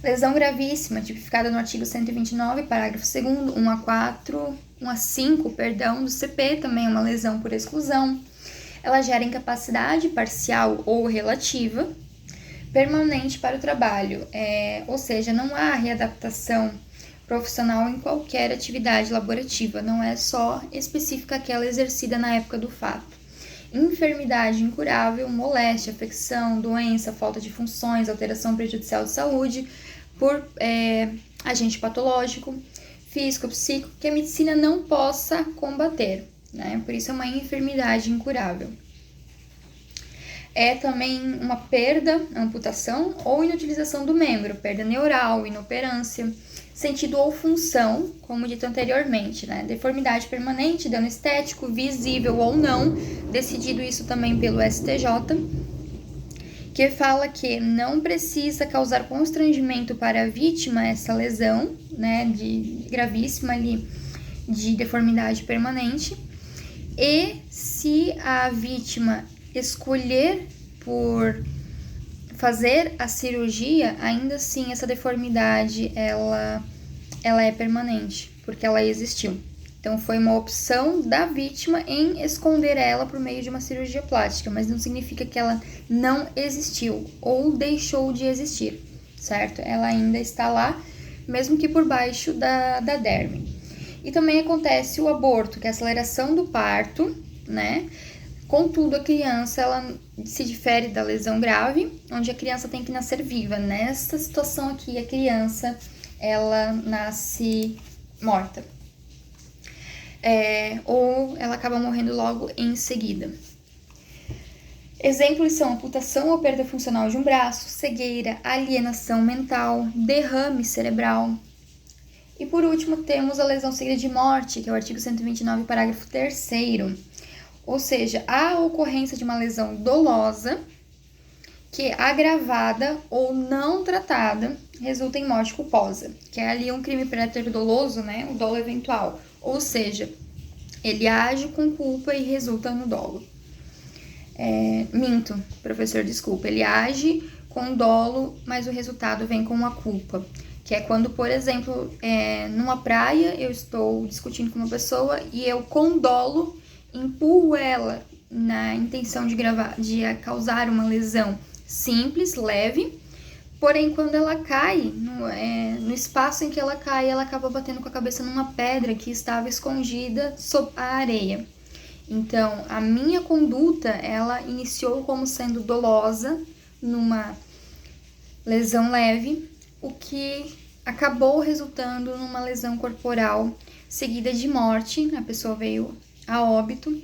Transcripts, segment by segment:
Lesão gravíssima, tipificada no artigo 129, parágrafo 2º, 1 a 4, 1 a 5, perdão, do CP, também uma lesão por exclusão. Ela gera incapacidade parcial ou relativa, permanente para o trabalho, ou seja, não há readaptação profissional em qualquer atividade laborativa, não é só específica aquela exercida na época do fato. Enfermidade incurável, moléstia, afecção, doença, falta de funções, alteração prejudicial de saúde por agente patológico, físico, psíquico, que a medicina não possa combater, né? Por isso é uma enfermidade incurável. É também uma perda, amputação ou inutilização do membro, perda neural, inoperância, sentido ou função, como dito anteriormente, né? Deformidade permanente, dano estético, visível ou não, decidido isso também pelo STJ, que fala que não precisa causar constrangimento para a vítima essa lesão, né, de gravíssima ali, de deformidade permanente, e se a vítima escolher por fazer a cirurgia, ainda assim essa deformidade ela é permanente, porque ela existiu. Então foi uma opção da vítima em esconder ela por meio de uma cirurgia plástica, mas não significa que ela não existiu ou deixou de existir, certo? Ela ainda está lá, mesmo que por baixo da derme. E também acontece o aborto, que é a aceleração do parto, né? Contudo, a criança ela se difere da lesão grave, onde a criança tem que nascer viva. Nessa situação aqui, a criança ela nasce morta. Ou ela acaba morrendo logo em seguida. Exemplos são amputação ou perda funcional de um braço, cegueira, alienação mental, derrame cerebral. E por último, temos a lesão seguida de morte, que é o artigo 129, parágrafo 3º. Ou seja, a ocorrência de uma lesão dolosa que agravada ou não tratada resulta em morte culposa, que é ali um crime prétero-doloso, né? O dolo eventual. Ou seja, ele age com culpa e resulta no dolo. Minto, professor, desculpa. Ele age com dolo, mas o resultado vem com uma culpa. Que é quando, por exemplo, numa praia, eu estou discutindo com uma pessoa e eu, com dolo, empurro ela na intenção de causar uma lesão simples, leve, porém quando ela cai, no espaço em que ela cai, ela acaba batendo com a cabeça numa pedra que estava escondida sob a areia. Então, a minha conduta, ela iniciou como sendo dolosa, numa lesão leve, o que acabou resultando numa lesão corporal seguida de morte, a pessoa veio a óbito,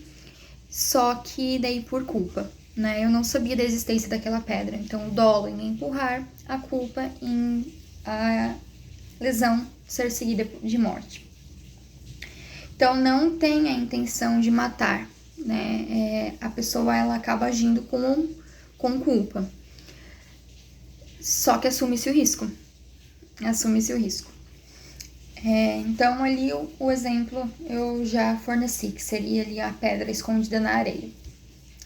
só que daí por culpa, né? Eu não sabia da existência daquela pedra, então o dolo em empurrar, a culpa em a lesão ser seguida de morte. Então não tem a intenção de matar, né? A pessoa ela acaba agindo com culpa, só que assume-se o risco. Então, ali o exemplo eu já forneci, que seria ali a pedra escondida na areia.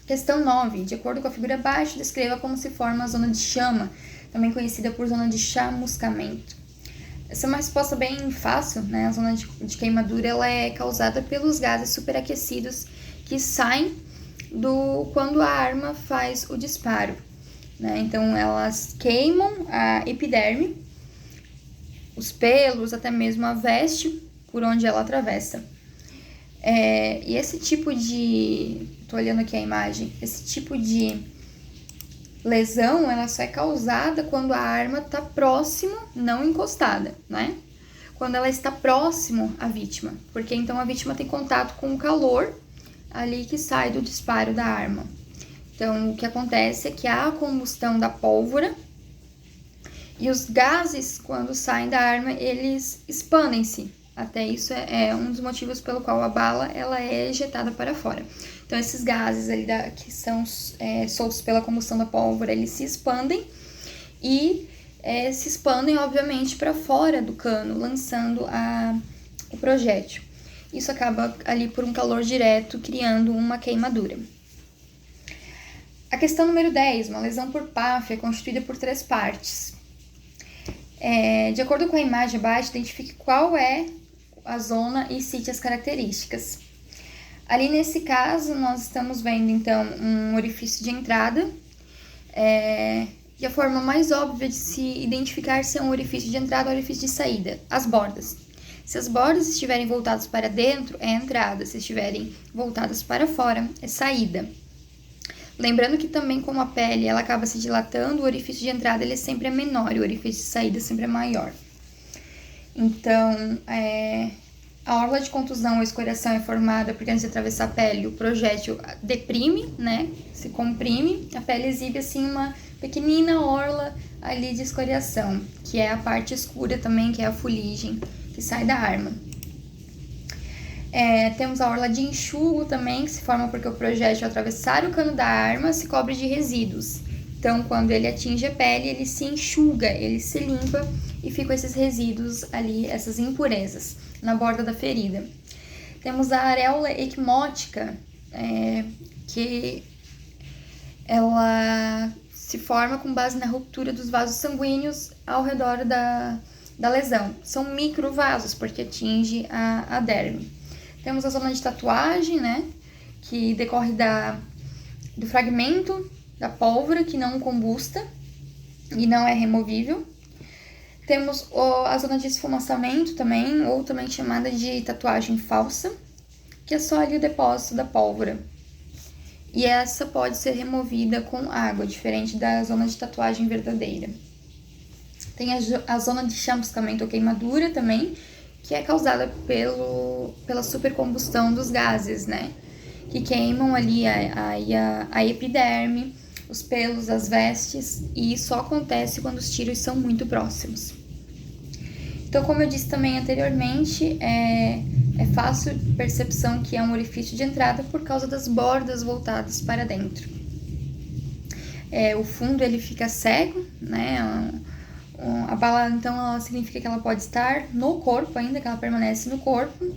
Questão 9. De acordo com a figura abaixo, descreva como se forma a zona de chama, também conhecida por zona de chamuscamento. Essa é uma resposta bem fácil, né? A zona de queimadura ela é causada pelos gases superaquecidos que saem quando a arma faz o disparo, né? Então, elas queimam a epiderme, os pelos, até mesmo a veste por onde ela atravessa. E esse tipo de... Tô olhando aqui a imagem. Esse tipo de lesão, ela só é causada quando a arma tá próximo, não encostada, né? Quando ela está próximo à vítima. Porque então a vítima tem contato com o calor ali que sai do disparo da arma. Então, o que acontece é que há a combustão da pólvora e os gases, quando saem da arma, eles expandem-se. Até isso é um dos motivos pelo qual a bala ela é ejetada para fora. Então, esses gases ali que são soltos pela combustão da pólvora, eles se expandem e se expandem, obviamente, para fora do cano, lançando o projétil. Isso acaba ali por um calor direto, criando uma queimadura. A questão número 10, uma lesão por PAF é constituída por 3 partes. De acordo com a imagem abaixo, identifique qual é a zona e cite as características. Ali nesse caso, nós estamos vendo então um orifício de entrada, e a forma mais óbvia de se identificar se é um orifício de entrada ou orifício de saída, as bordas. Se as bordas estiverem voltadas para dentro, é entrada, se estiverem voltadas para fora, é saída. Lembrando que também, como a pele ela acaba se dilatando, o orifício de entrada ele sempre é menor e o orifício de saída sempre é maior. Então, a orla de contusão ou escoriação é formada porque antes de atravessar a pele, o projétil deprime, né? Se comprime, a pele exibe assim uma pequenina orla ali de escoriação, que é a parte escura também, que é a fuligem que sai da arma. Temos a orla de enxugo também, que se forma porque o projétil, ao atravessar o cano da arma, se cobre de resíduos. Então, quando ele atinge a pele, ele se enxuga, ele se limpa e ficam esses resíduos ali, essas impurezas, na borda da ferida. Temos a areola equimótica, que ela se forma com base na ruptura dos vasos sanguíneos ao redor da lesão. São microvasos, porque atinge a derme. Temos a zona de tatuagem, né, que decorre do fragmento da pólvora que não combusta e não é removível. Temos a zona de esfumaçamento também, ou também chamada de tatuagem falsa, que é só ali o depósito da pólvora. E essa pode ser removida com água, diferente da zona de tatuagem verdadeira. Tem a zona de chamuscamento ou queimadura também, que é causada pela supercombustão dos gases, né? Que queimam ali a epiderme, os pelos, as vestes, e isso acontece quando os tiros são muito próximos. Então, como eu disse também anteriormente, é fácil percepção que é um orifício de entrada por causa das bordas voltadas para dentro. O fundo ele fica cego, né? A bala, então, ela significa que ela pode estar no corpo ainda, que ela permanece no corpo.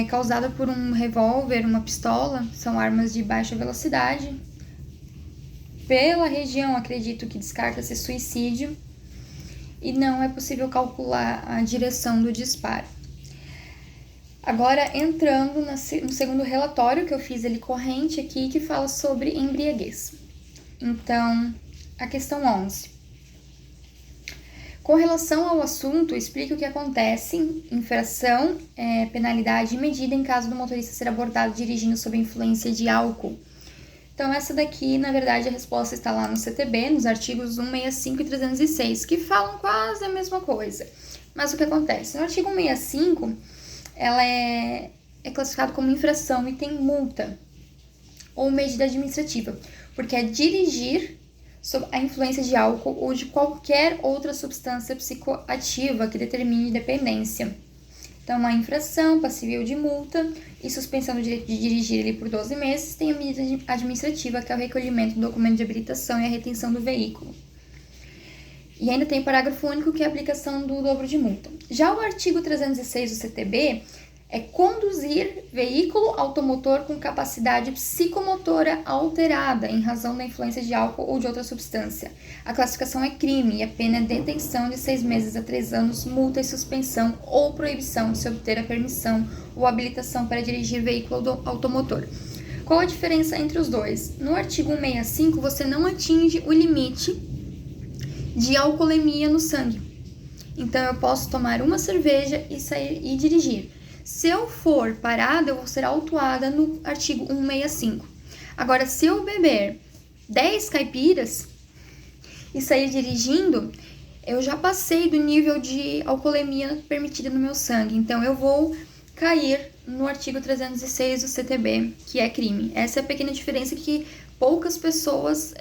Causada por um revólver, uma pistola, são armas de baixa velocidade. Pela região, acredito que descarta-se suicídio e não é possível calcular a direção do disparo. Agora, entrando no segundo relatório que eu fiz ali corrente aqui, que fala sobre embriaguez. Então, a questão 11. Com relação ao assunto, explique o que acontece, infração, penalidade e medida em caso do motorista ser abordado dirigindo sob influência de álcool. Então, essa daqui, na verdade, a resposta está lá no CTB, nos artigos 165 e 306, que falam quase a mesma coisa. Mas o que acontece? No artigo 165, ela é classificada como infração e tem multa ou medida administrativa, porque é dirigir sob a influência de álcool ou de qualquer outra substância psicoativa que determine dependência. Então, uma infração passível de multa e suspensão do direito de dirigir ele por 12 meses, tem a medida administrativa, que é o recolhimento do documento de habilitação e a retenção do veículo. E ainda tem o parágrafo único, que é a aplicação do dobro de multa. Já o artigo 306 do CTB é conduzir veículo automotor com capacidade psicomotora alterada em razão da influência de álcool ou de outra substância. A classificação é crime e a pena é detenção de 6 meses a 3 anos, multa e suspensão ou proibição de se obter a permissão ou habilitação para dirigir veículo automotor. Qual a diferença entre os dois? No artigo 165, você não atinge o limite de alcoolemia no sangue. Então, eu posso tomar uma cerveja e sair e dirigir. Se eu for parada, eu vou ser autuada no artigo 165. Agora, se eu beber 10 caipiras e sair dirigindo, eu já passei do nível de alcoolemia permitida no meu sangue. Então, eu vou cair no artigo 306 do CTB, que é crime. Essa é a pequena diferença que poucas pessoas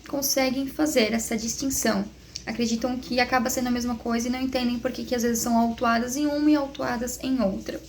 conseguem fazer, essa distinção. Acreditam que acaba sendo a mesma coisa e não entendem por que às vezes são autuadas em uma e autuadas em outra.